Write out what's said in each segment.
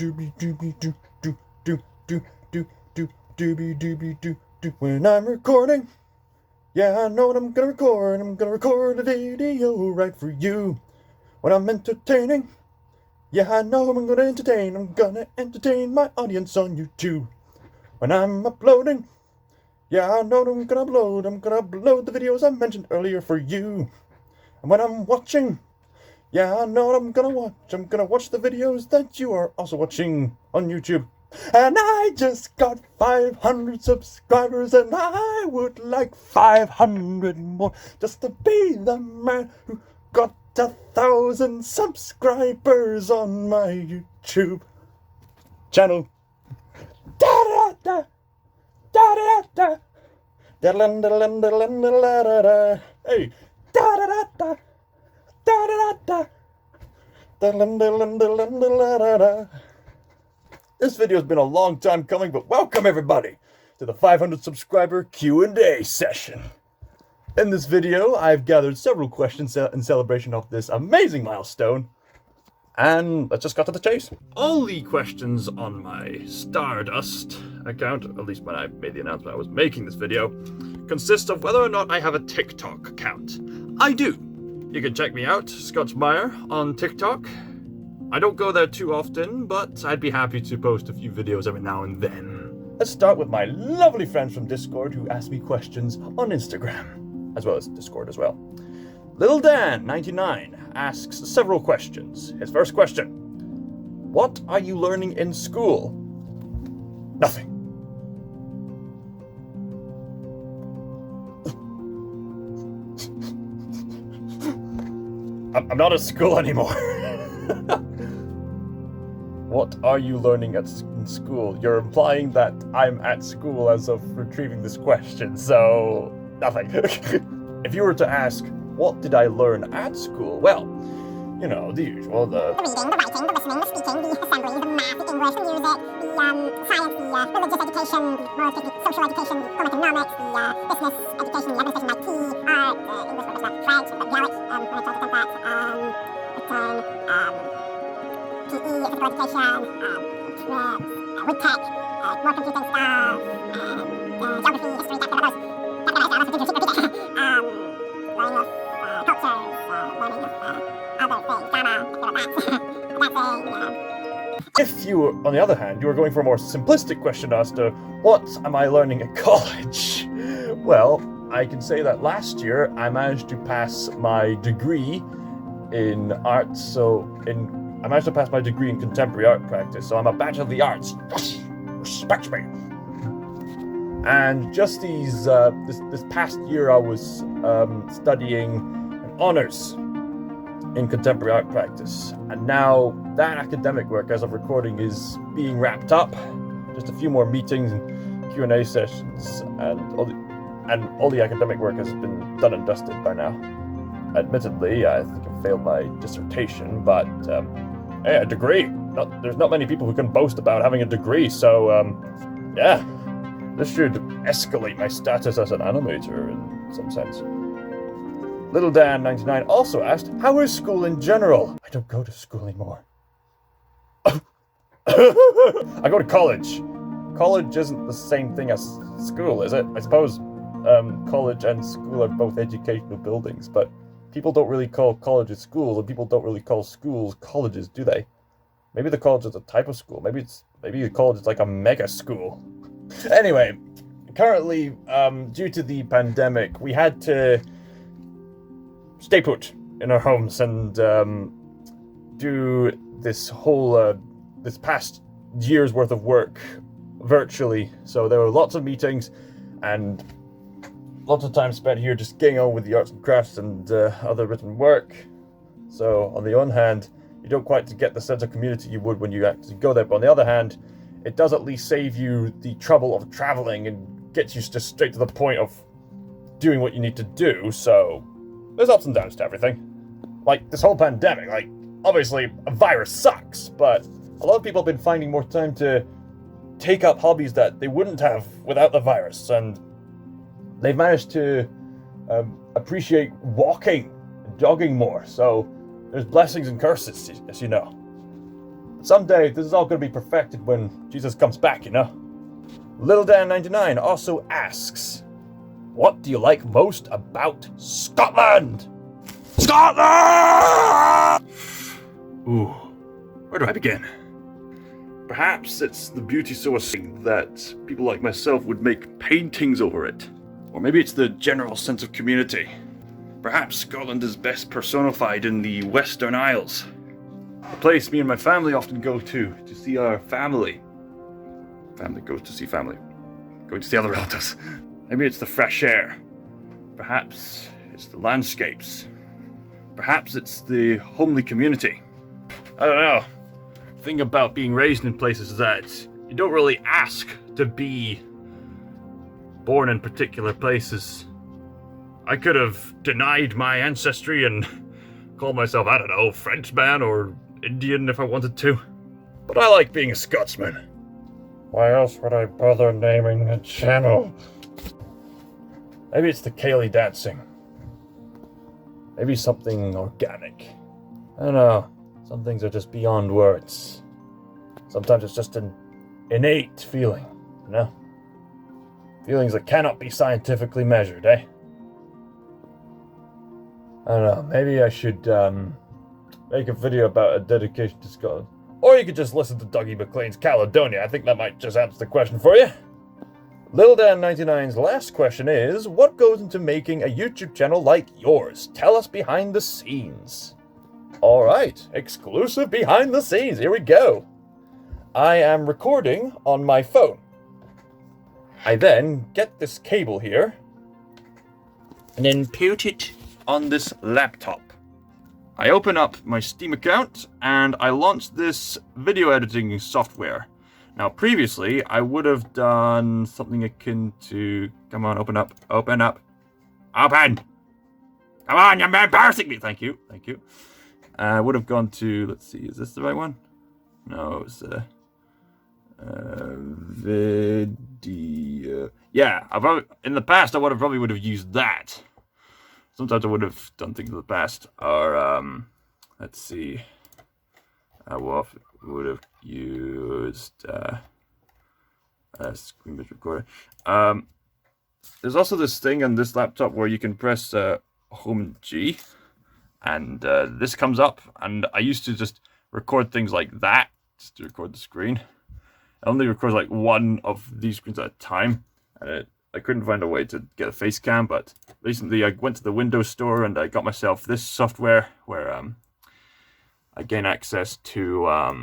dooby dooby doo doo doo doo doo doo dooby dooby doo doo. When I'm recording, yeah, I know what I'm gonna record. I'm gonna record a video right for you. When I'm entertaining, yeah, I know I'm gonna entertain. I'm gonna entertain my audience on YouTube. When I'm uploading, yeah, I know what I'm gonna upload. I'm gonna upload the videos I mentioned earlier for you. And when I'm watching, yeah, I know what I'm gonna watch. I'm gonna watch the videos that you are also watching on YouTube. And I just got 500 subscribers, and I would like 500 more just to be the man who got 1,000 subscribers on my YouTube channel. Da da da da da da da da da da. Hey, da da da da da da da da da. This video's been a long time coming, but welcome everybody to the 500 subscriber Q&A session. In this video, I've gathered several questions in celebration of this amazing milestone, and let's just cut to the chase. All the questions on my Stardust account, at least when I made the announcement I was making this video, consist of whether or not I have a TikTok account. I do. You can check me out, Scotch Meyer, on TikTok. I don't go there too often, but I'd be happy to post a few videos every now and then. Let's start with my lovely friends from Discord who ask me questions on Instagram, as well as Discord as well. Little Dan 99 asks several questions. His first question: what are you learning in school? Nothing. I'm not at school anymore. What are you learning in school? You're implying that I'm at school as of retrieving this question, so nothing. If you were to ask, what did I learn at school? Well, you know, the usual, the reading, the writing, the listening, the speaking, the assembly, the math, the English, the music, the science, the religious education, the moral education, social education, the home economics, the business education, the administration, IT, art, English, what was that? French, Gaelic, when I tried to think that, PE, physical education, wood tech, more computing stuff, geography, history, that kind of those. Learning of cultures, learning of other things, grammar, dancing. If you, on the other hand, you were going for a more simplistic question as to what am I learning at college? Well, I can say that last year I managed to pass my degree in arts, I managed to pass my degree in contemporary art practice, so I'm a Bachelor of the Arts. Yes! Respect me! And just this past year I was studying an honours in contemporary art practice. And now that academic work, as of recording, is being wrapped up. Just a few more meetings and Q&A sessions, and all the academic work has been done and dusted by now. Admittedly, I think I failed my dissertation, but hey, a degree. There's not many people who can boast about having a degree, so yeah, this should escalate my status as an animator in some sense. Little Dan 99 also asked, how is school in general? I don't go to school anymore. I go to college. College isn't the same thing as school, is it? I suppose college and school are both educational buildings, but people don't really call colleges schools, and people don't really call schools colleges, do they? Maybe the college is a type of school. Maybe the college is like a mega school. Anyway, currently, due to the pandemic, we had to stay put in our homes and do this whole this past year's worth of work virtually. So there were lots of meetings and lots of time spent here just getting on with the arts and crafts and other written work. So on the one hand, you don't quite get the sense of community you would when you actually go there, but on the other hand, it does at least save you the trouble of traveling and gets you just straight to the point of doing what you need to do. So there's ups and downs to everything. Like this whole pandemic, like obviously a virus sucks, but a lot of people have been finding more time to take up hobbies that they wouldn't have without the virus, and they've managed to appreciate walking and jogging more. So there's blessings and curses, as you know. Someday, this is all going to be perfected when Jesus comes back, you know? Little Dan99 also asks, what do you like most about Scotland? Scotland! Ooh, where do I begin? Perhaps it's the beauty so astonishing that people like myself would make paintings over it. Or maybe it's the general sense of community. Perhaps Scotland is best personified in the Western Isles. A place me and my family often go to see our family. Family goes to see family. Going to see other relatives. Maybe it's the fresh air. Perhaps it's the landscapes. Perhaps it's the homely community. I don't know. The thing about being raised in places is that you don't really ask to be born in particular places. I could have denied my ancestry and called myself, I don't know, Frenchman or Indian if I wanted to. But I like being a Scotsman. Why else would I bother naming the channel? Maybe it's the Cayley dancing. Maybe something organic. I don't know. Some things are just beyond words. Sometimes it's just an innate feeling, you know? Feelings that cannot be scientifically measured, eh? I don't know, maybe I should make a video about a dedication to Scotland. Or you could just listen to Dougie MacLean's Caledonia. I think that might just answer the question for you. Little Dan99's last question is, what goes into making a YouTube channel like yours? Tell us behind the scenes. Alright, exclusive behind the scenes, here we go. I am recording on my phone. I then get this cable here, and then put it on this laptop. I open up my Steam account, and I launch this video editing software. Now, previously, I would have done something akin to... Come on, open up, open up. Open! Come on, you're embarrassing me! Thank you. I would have gone to... Let's see, is this the right one? No, it was... video... Yeah, in the past, I probably would have used that. Sometimes I would have done things in the past. Or, let's see. I would have used a screen-based recorder. There's also this thing on this laptop where you can press Home G, and this comes up. And I used to just record things like that, just to record the screen. I only record like one of these screens at a time, and I couldn't find a way to get a face cam, but recently I went to the Windows store and I got myself this software where I gain access to a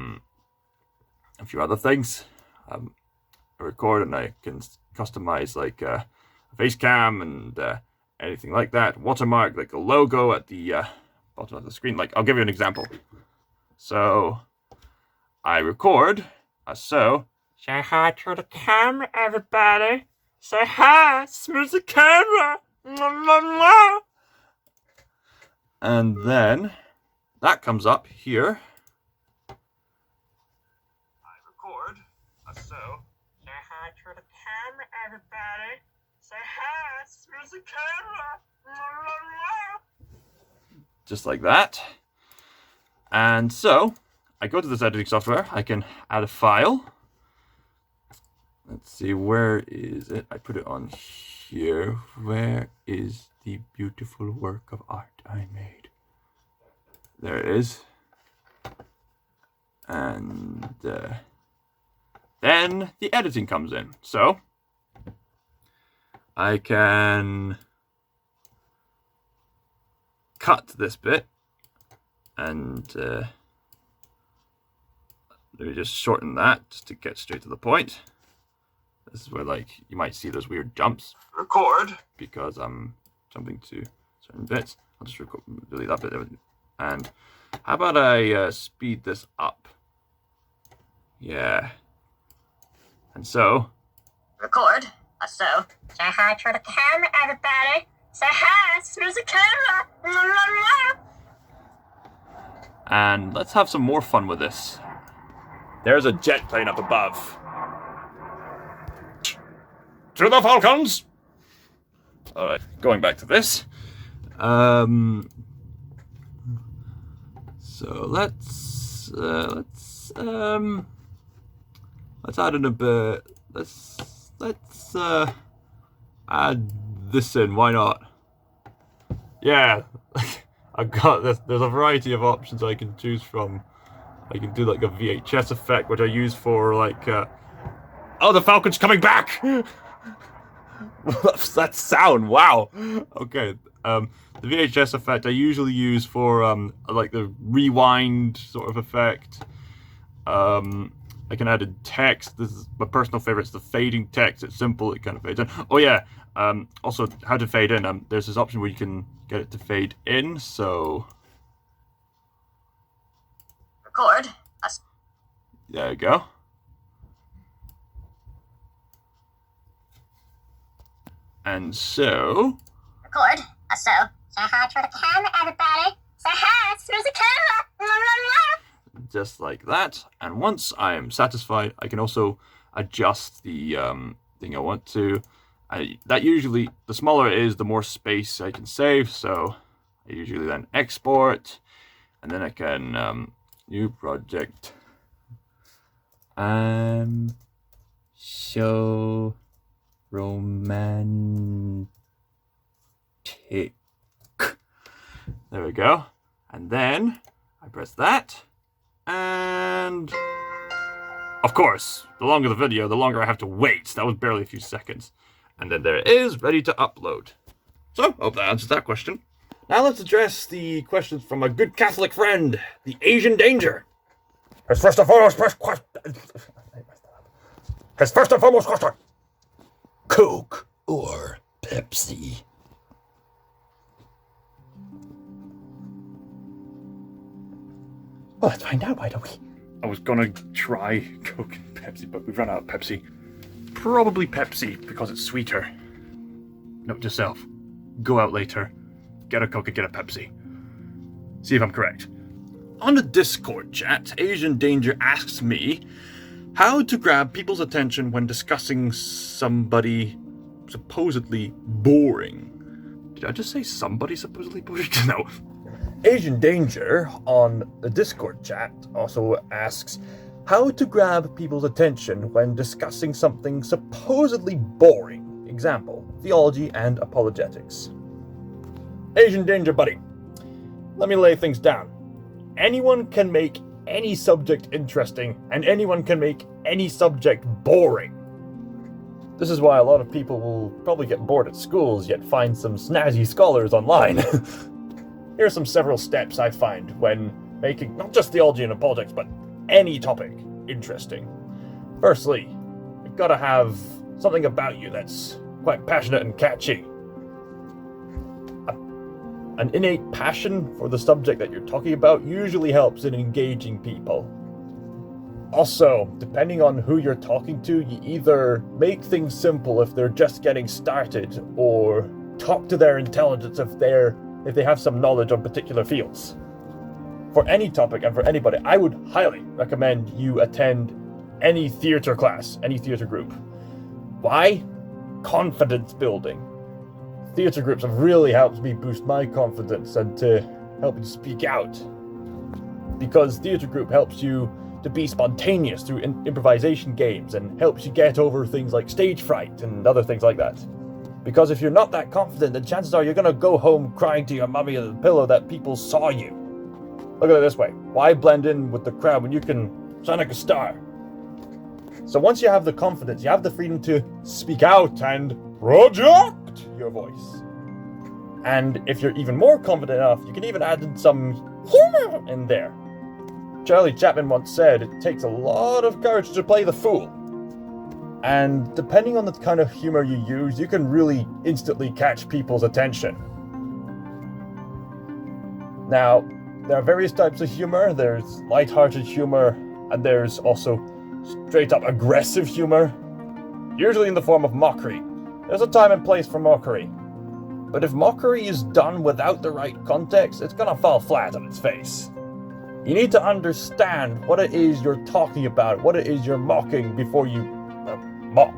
few other things. I record and I can customize like a face cam and anything like that. Watermark, like a logo at the bottom of the screen. Like, I'll give you an example. So I record so. Say hi to the camera, everybody. Say hi, smooth the camera. And then that comes up here. I record so. Say hi to the camera, everybody. Say hi, smooth the camera. Just like that. And so I go to this editing software. I can add a file. Let's see, where is it? I put it on here. Where is the beautiful work of art I made? There it is. And then the editing comes in. So I can cut this bit and let me just shorten that just to get straight to the point. This is where, like, you might see those weird jumps. Record. Because I'm jumping to certain bits. I'll just delete that bit. And how about I speed this up? Yeah. And so. Record. So. Say hi to the camera, everybody. Say hi. Smooth the camera. And let's have some more fun with this. There's a jet plane up above. To the Falcons! Alright, going back to this. So let's let's add in a bit. Let's add this in. Why not? Yeah, I've got this. There's a variety of options I can choose from. I can do like a VHS effect, which I use for like. Oh, the Falcon's coming back! That sound, wow. Okay, the VHS effect I usually use for like the rewind sort of effect. I can add in text. This is my personal favorite. It's the fading text. It's simple. It kind of fades in. Oh yeah. Also, how to fade in. There's this option where you can get it to fade in. So record. There you go. And so. Record. So. Say hi to the camera, everybody. Say hi through the camera. Just like that. And once I am satisfied, I can also adjust the thing I want to. That usually, the smaller it is, the more space I can save. So I usually then export, and then I can new project. So romantic. There we go. And then I press that. And of course, the longer the video, the longer I have to wait. That was barely a few seconds. And then there it is, ready to upload. So, hope that answers that question. Now let's address the questions from a good Catholic friend, the Asian Danger. His first and foremost question. Coke or Pepsi? Well, let's find out, why don't we? I was gonna try Coke and Pepsi, but we've run out of Pepsi. Probably Pepsi, because it's sweeter. Note to yourself. Go out later, get a Coke and get a Pepsi. See if I'm correct. On the Discord chat, Asian Danger asks me how to grab people's attention when discussing somebody supposedly boring. Did I just say somebody supposedly boring? No. Asian Danger on the Discord chat also asks how to grab people's attention when discussing something supposedly boring. Example, theology and apologetics. Asian Danger buddy, let me lay things down. Anyone can make any subject interesting, and anyone can make any subject boring. This is why a lot of people will probably get bored at schools, yet find some snazzy scholars online. Here are some several steps I find when making not just theology and apologetics, but any topic interesting. Firstly, you've got to have something about you that's quite passionate and catchy. An innate passion for the subject that you're talking about usually helps in engaging people. Also, depending on who you're talking to, you either make things simple if they're just getting started, or talk to their intelligence if they have some knowledge on particular fields. For any topic and for anybody, I would highly recommend you attend any theater class, any theater group. Why? Confidence building. Theater groups have really helped me boost my confidence and to help me speak out. Because theater group helps you to be spontaneous through improvisation games and helps you get over things like stage fright and other things like that. Because if you're not that confident, then chances are you're going to go home crying to your mummy on the pillow that people saw you. Look at it this way. Why blend in with the crowd when you can sound like a star? So once you have the confidence, you have the freedom to speak out and project your voice. And if you're even more confident enough, you can even add in some humor in there. Charlie Chaplin once said, it takes a lot of courage to play the fool. And depending on the kind of humor you use, you can really instantly catch people's attention. Now, there are various types of humor. There's light-hearted humor, and there's also straight-up aggressive humor, usually in the form of mockery. There's a time and place for mockery. But if mockery is done without the right context, it's gonna fall flat on its face. You need to understand what it is you're talking about, what it is you're mocking before you mock.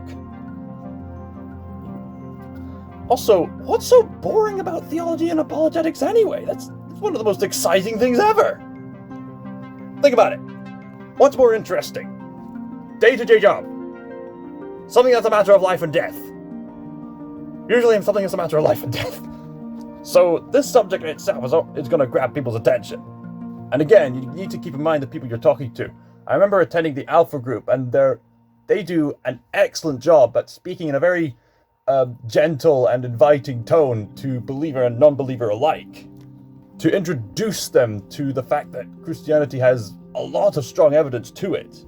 Also, what's so boring about theology and apologetics anyway? That's one of the most exciting things ever. Think about it. What's more interesting? Day-to-day job. Something that's a matter of life and death. Usually something that's a matter of life and death. So this subject in itself is going to grab people's attention. And again, you need to keep in mind the people you're talking to. I remember attending the Alpha group, and they do an excellent job at speaking in a very gentle and inviting tone to believer and non-believer alike, to introduce them to the fact that Christianity has a lot of strong evidence to it.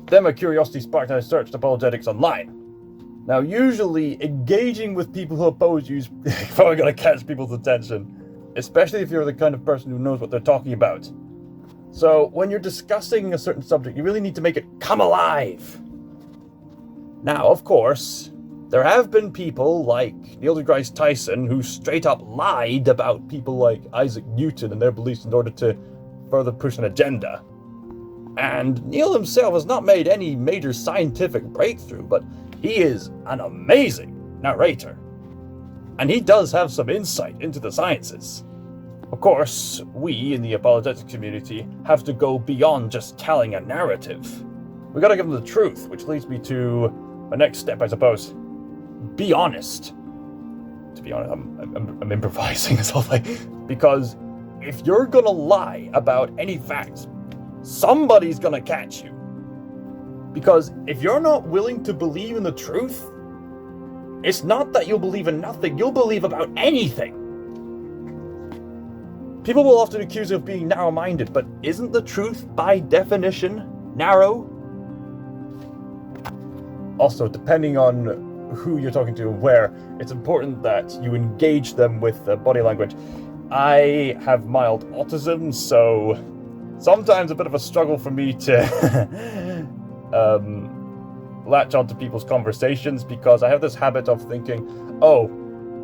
Then my curiosity sparked and I searched apologetics online. Now, usually engaging with people who oppose you is probably going to catch people's attention, especially if you're the kind of person who knows what they're talking about. So when you're discussing a certain subject, you really need to make it come alive. Now, of course, there have been people like Neil deGrasse Tyson who straight up lied about people like Isaac Newton and their beliefs in order to further push an agenda. And Neil himself has not made any major scientific breakthrough, but he is an amazing narrator. And he does have some insight into the sciences. Of course, we in the apologetics community have to go beyond just telling a narrative. We gotta give them the truth, which leads me to my next step, I suppose. Be honest. To be honest, I'm improvising this whole thing. Because if you're gonna lie about any facts, somebody's gonna catch you. Because if you're not willing to believe in the truth, it's not that you'll believe in nothing, you'll believe about anything. People will often accuse you of being narrow-minded, but isn't the truth, by definition, narrow? Also, depending on who you're talking to and where, it's important that you engage them with body language. I have mild autism, so sometimes a bit of a struggle for me to latch onto people's conversations, because I have this habit of thinking, oh,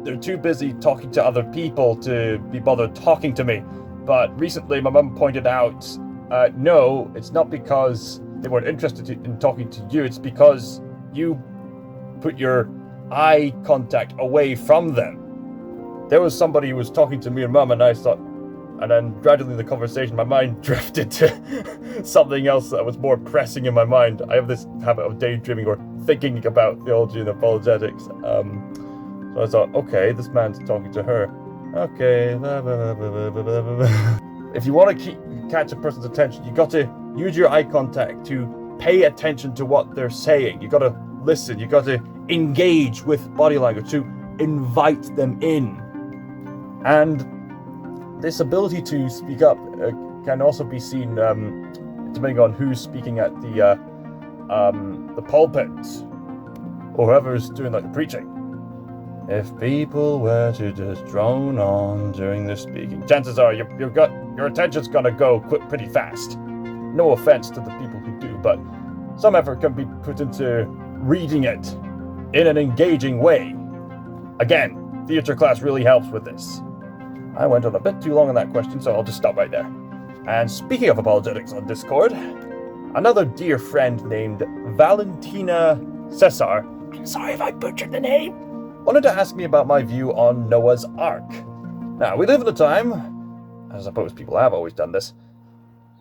they're too busy talking to other people to be bothered talking to me. But recently my mum pointed out, no, it's not because they weren't interested in talking to you, it's because you put your eye contact away from them. There was somebody who was talking to me and mum, and I thought, and then gradually in the conversation, my mind drifted to something else that was more pressing in my mind. I have this habit of daydreaming or thinking about theology and apologetics. So I thought, okay, this man's talking to her. Okay. If you want to catch a person's attention, you got to use your eye contact to pay attention to what they're saying. You got to listen. You got to engage with body language to invite them in. And this ability to speak up can also be seen depending on who's speaking at the pulpit or whoever's doing like the preaching. If people were to just drone on during the speaking, chances are your attention's gonna go pretty fast. No offense to the people who do, but some effort can be put into reading it in an engaging way. Again, theater class really helps with this. I went on a bit too long on that question, so I'll just stop right there. And speaking of apologetics on Discord, another dear friend named Valentina Cesar, I'm sorry if I butchered the name, wanted to ask me about my view on Noah's Ark. Now, we live in a time, I suppose people have always done this,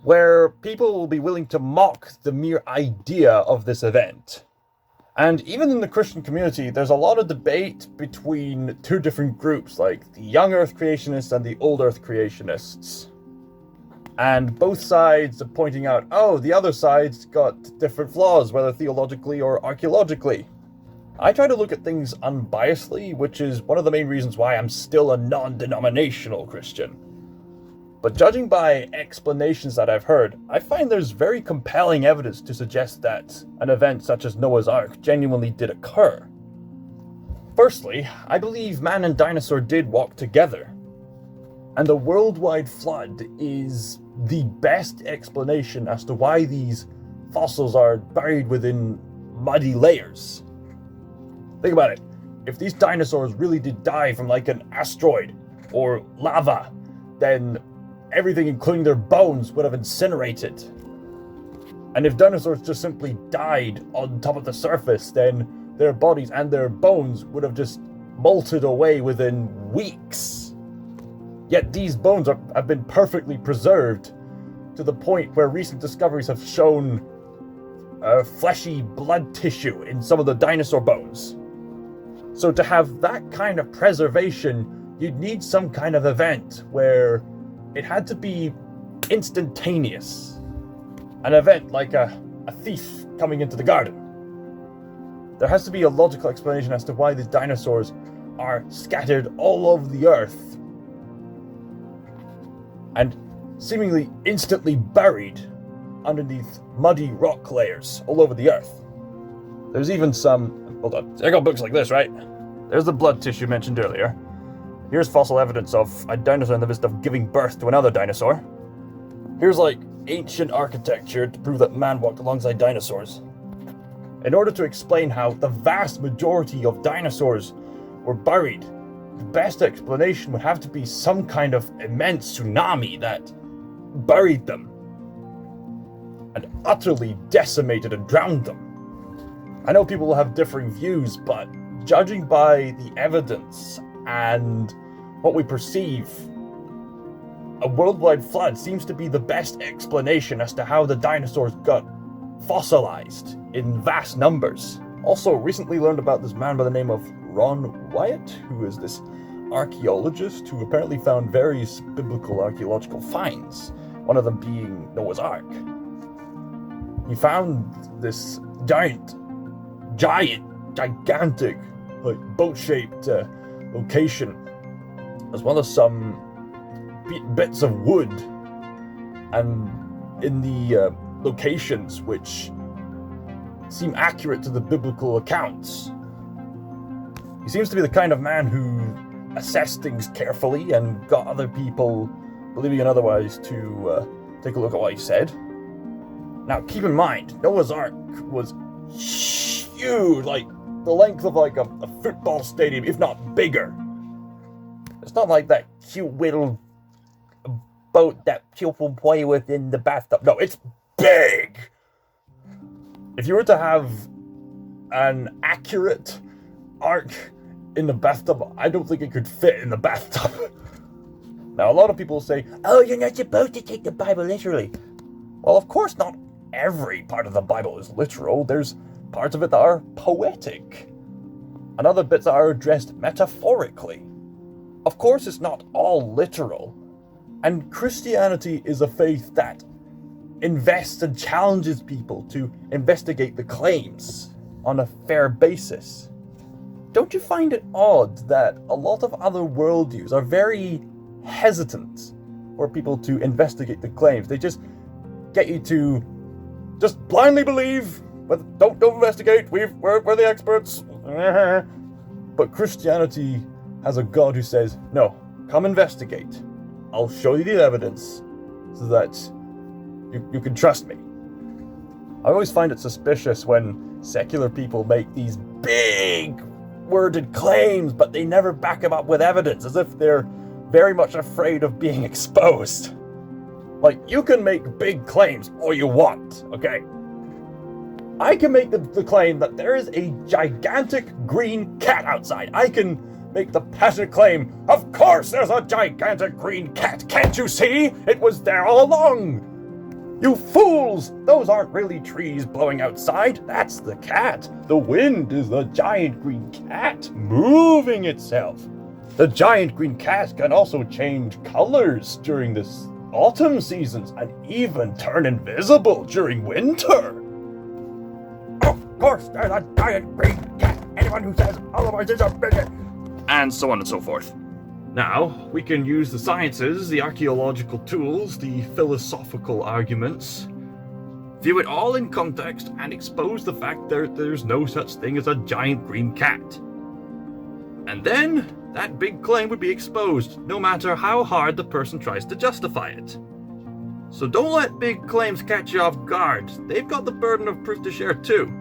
where people will be willing to mock the mere idea of this event. And even in the Christian community, there's a lot of debate between two different groups, like the young Earth creationists and the old Earth creationists. And both sides are pointing out, oh, the other side's got different flaws, whether theologically or archaeologically. I try to look at things unbiasedly, which is one of the main reasons why I'm still a non-denominational Christian. But judging by explanations that I've heard, I find there's very compelling evidence to suggest that an event such as Noah's Ark genuinely did occur. Firstly, I believe man and dinosaur did walk together. And the worldwide flood is the best explanation as to why these fossils are buried within muddy layers. Think about it. If these dinosaurs really did die from like an asteroid or lava, then everything, including their bones, would have incinerated. And if dinosaurs just simply died on top of the surface, then their bodies and their bones would have just molted away within weeks. Yet these bones have been perfectly preserved to the point where recent discoveries have shown fleshy blood tissue in some of the dinosaur bones. So to have that kind of preservation, you'd need some kind of event where it had to be instantaneous. An event like a thief coming into the garden. There has to be a logical explanation as to why the dinosaurs are scattered all over the earth and seemingly instantly buried underneath muddy rock layers all over the earth. There's even some... Hold on. I got books like this, right? There's the blood tissue mentioned earlier. Here's fossil evidence of a dinosaur in the midst of giving birth to another dinosaur. Here's like ancient architecture to prove that man walked alongside dinosaurs. In order to explain how the vast majority of dinosaurs were buried, the best explanation would have to be some kind of immense tsunami that buried them and utterly decimated and drowned them. I know people will have differing views, but judging by the evidence and what we perceive, a worldwide flood seems to be the best explanation as to how the dinosaurs got fossilized in vast numbers. Also, recently learned about this man by the name of Wyatt, who is this archaeologist who apparently found various biblical archaeological finds, one of them being Noah's Ark. He found this gigantic, like boat-shaped location, as well as some bits of wood, and in the locations which seem accurate to the biblical accounts. He seems to be the kind of man who assessed things carefully and got other people, believing it otherwise, to take a look at what he said. Now, keep in mind, Noah's Ark was huge, like the length of like a football stadium, if not bigger. It's not like that cute little boat that children play with in the bathtub. No, it's big. If you were to have an accurate ark in the bathtub, I don't think it could fit in the bathtub. Now, a lot of people say, oh, you're not supposed to take the Bible literally. Well, of course not every part of the Bible is literal. There's parts of it that are poetic, and other bits that are addressed metaphorically. Of course, it's not all literal, and Christianity is a faith that invests and challenges people to investigate the claims on a fair basis. Don't you find it odd that a lot of other worldviews are very hesitant for people to investigate the claims? They just get you to just blindly believe, but don't investigate. We're the experts. But Christianity has a God who says, no, come investigate. I'll show you the evidence so that you can trust me. I always find it suspicious when secular people make these big worded claims, but they never back them up with evidence, as if they're very much afraid of being exposed. Like, you can make big claims all you want, okay? I can make the claim that there is a gigantic green cat outside. I can make the passionate claim, of course there's a gigantic green cat. Can't you see? It was there all along. You fools! Those aren't really trees blowing outside. That's the cat. The wind is the giant green cat moving itself. The giant green cat can also change colors during this autumn seasons and even turn invisible during winter. Of course, there's a giant green cat. Anyone who says otherwise is a bigot. And so on and so forth. Now, we can use the sciences, the archaeological tools, the philosophical arguments, view it all in context, and expose the fact that there's no such thing as a giant green cat. And then, that big claim would be exposed, no matter how hard the person tries to justify it. So don't let big claims catch you off guard. They've got the burden of proof to share too.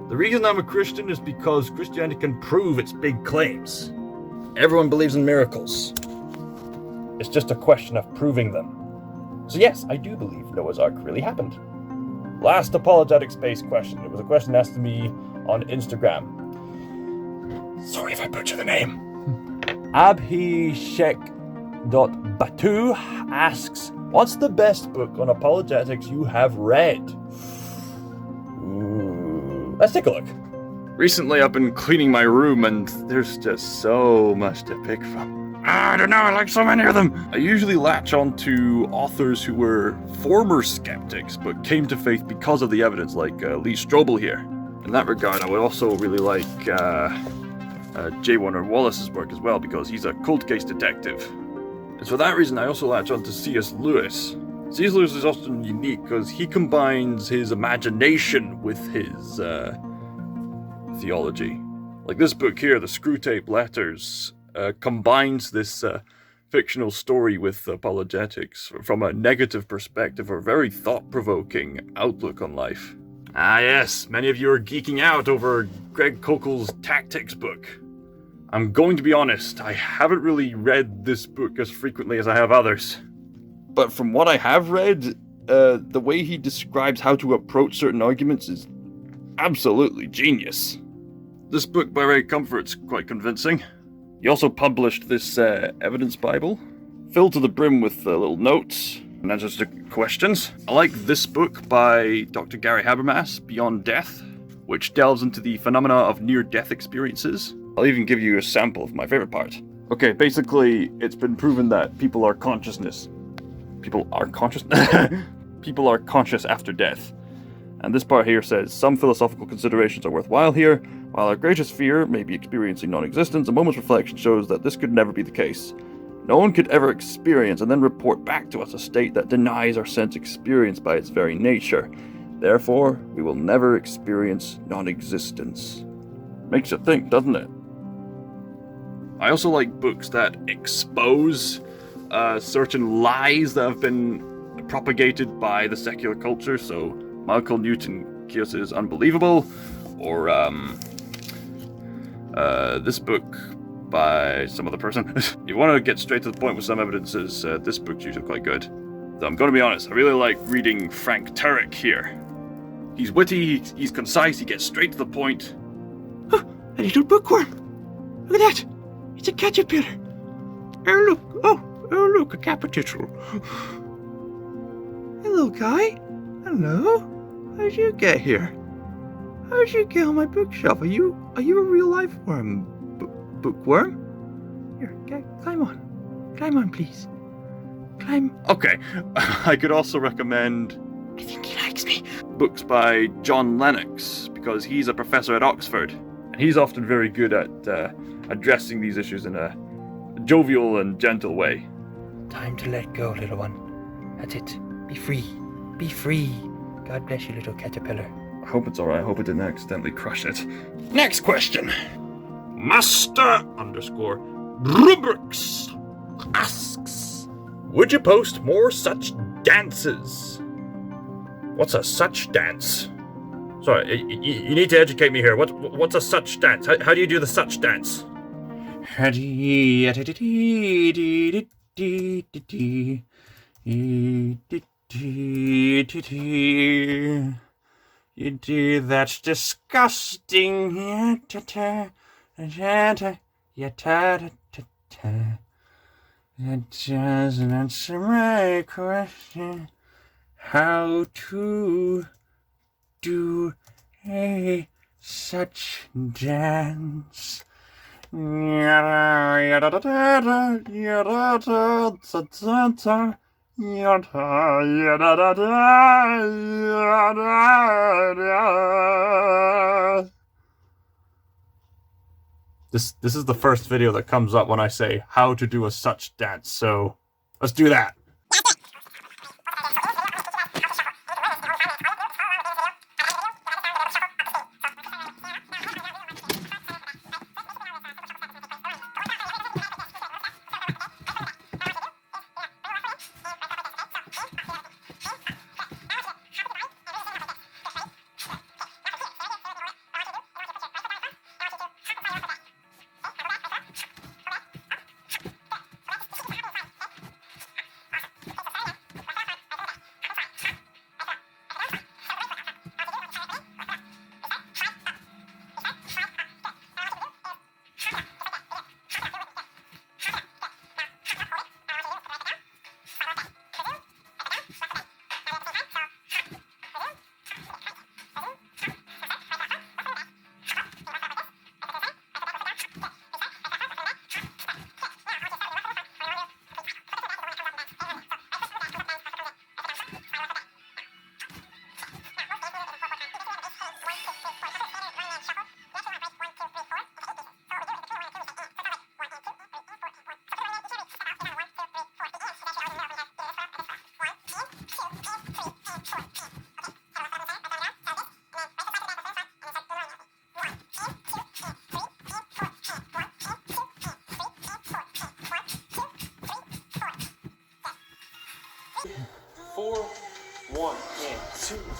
The reason I'm a Christian is because Christianity can prove its big claims. Everyone believes in miracles. It's just a question of proving them. So yes, I do believe Noah's Ark really happened. Last apologetics-based question. It was a question asked to me on Instagram. Sorry if I butcher the name. Abhishek.batu asks, What's the best book on apologetics you have read? Ooh, let's take a look. Recently, I've been cleaning my room, and there's just so much to pick from. I don't know, I like so many of them. I usually latch on to authors who were former skeptics, but came to faith because of the evidence, like Lee Strobel here. In that regard, I would also really like J. Warner Wallace's work as well, because he's a cold case detective. And for that reason, I also latch on to C.S. Lewis. C.S. Lewis is often unique because he combines his imagination with his theology. Like this book here, The Screwtape Letters, combines this fictional story with apologetics from a negative perspective or very thought-provoking outlook on life. Ah yes, many of you are geeking out over Greg Koukl's Tactics book. I'm going to be honest, I haven't really read this book as frequently as I have others. But from what I have read, the way he describes how to approach certain arguments is absolutely genius. This book by Ray Comfort's quite convincing. He also published this evidence Bible, filled to the brim with little notes and answers to questions. I like this book by Dr. Gary Habermas, Beyond Death, which delves into the phenomena of near-death experiences. I'll even give you a sample of my favorite part. Okay, basically, it's been proven that people are conscious after death. And this part here says, some philosophical considerations are worthwhile here. While our greatest fear may be experiencing non-existence, a moment's reflection shows that this could never be the case. No one could ever experience and then report back to us a state that denies our sense experience by its very nature. Therefore, we will never experience non-existence. Makes you think, doesn't it? I also like books that expose certain lies that have been propagated by the secular culture, so Michael Newton Keyes's Unbelievable, or this book by some other person. If you want to get straight to the point with some evidences, this book's usually quite good. Though I'm going to be honest, I really like reading Frank Turek here. He's witty, he's concise, he gets straight to the point. Oh, a little bookworm. Look at that. It's a caterpillar. Oh, look, a capital. Hello, guy. Hello. How'd you get here? How'd you get on my bookshelf? Are you a real life worm? Bookworm? Here, climb on, please. Climb. Okay, I could also recommend, I think he likes me, books by John Lennox, because he's a professor at Oxford, and he's often very good at addressing these issues in a jovial and gentle way. Time to let go, little one. That's it. Be free. Be free. God bless you, little caterpillar. I hope it's alright. I hope I didn't accidentally crush it. Next question. Master_Rubrics asks, would you post more such dances? What's a such dance? Sorry, you need to educate me here. What's a such dance? How do you do the such dance? You do that disgusting. That doesn't answer my question. How to do a such dance? This is the first video that comes up when I say how to do a such dance, so let's do that.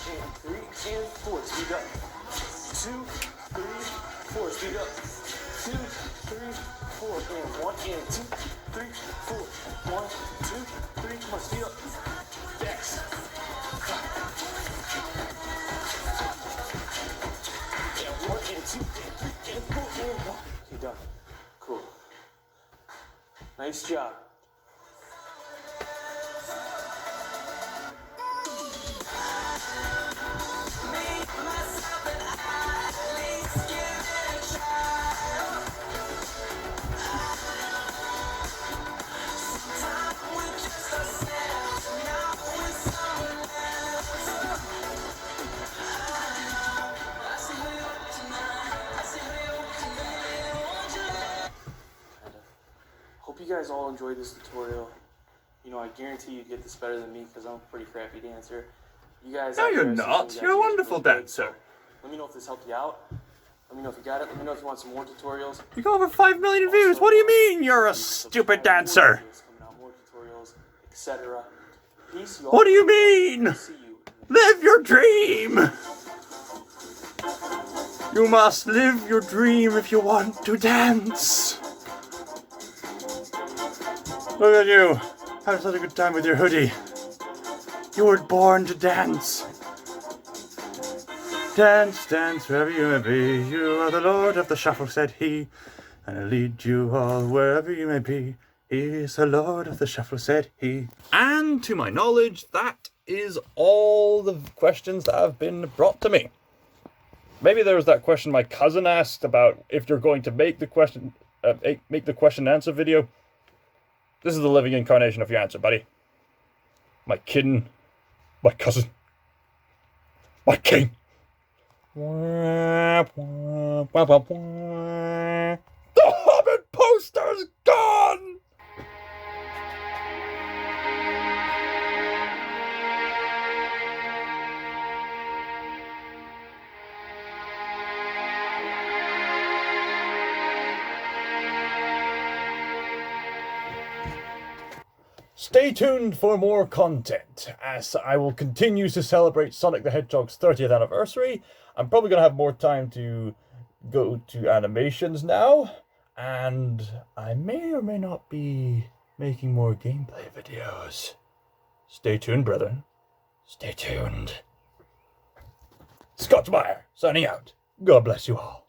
and 3 and 4. Speed up. 2, 3, 4. Speed up. 2, 3, 4. And 1 and 2, 3, 4. 1, 2, 3. Come on, speed up. Yes. And 1 and 2 and 3 and 4 and 1. Okay, done. Cool. Nice job. Hope you guys all enjoyed this tutorial. You know, I guarantee you get this better than me because I'm a pretty crappy dancer. You guys. No, you're not. You're a wonderful dancer. Let me know if this helped you out. Let me know if you got it. Let me know if you want some more tutorials. You got over 5 million views. What do you mean you're a stupid dancer? More tutorials, etc. Peace. What do you mean? Live your dream. You must live your dream if you want to dance. Look at you. Have such a good time with your hoodie. You were born to dance. Dance, dance, wherever you may be. You are the Lord of the Shuffle, said he. And I'll lead you all wherever you may be. He is the Lord of the Shuffle, said he. And to my knowledge, that is all the questions that have been brought to me. Maybe there was that question my cousin asked about if you're going to make the question and answer video. This is the living incarnation of your answer, buddy. My kitten, my cousin, my king. The Hobbit poster's gone! Stay tuned for more content, as I will continue to celebrate Sonic the Hedgehog's 30th anniversary. I'm probably going to have more time to go to animations now, and I may or may not be making more gameplay videos. Stay tuned, brethren. Stay tuned. Scott Meyer, signing out. God bless you all.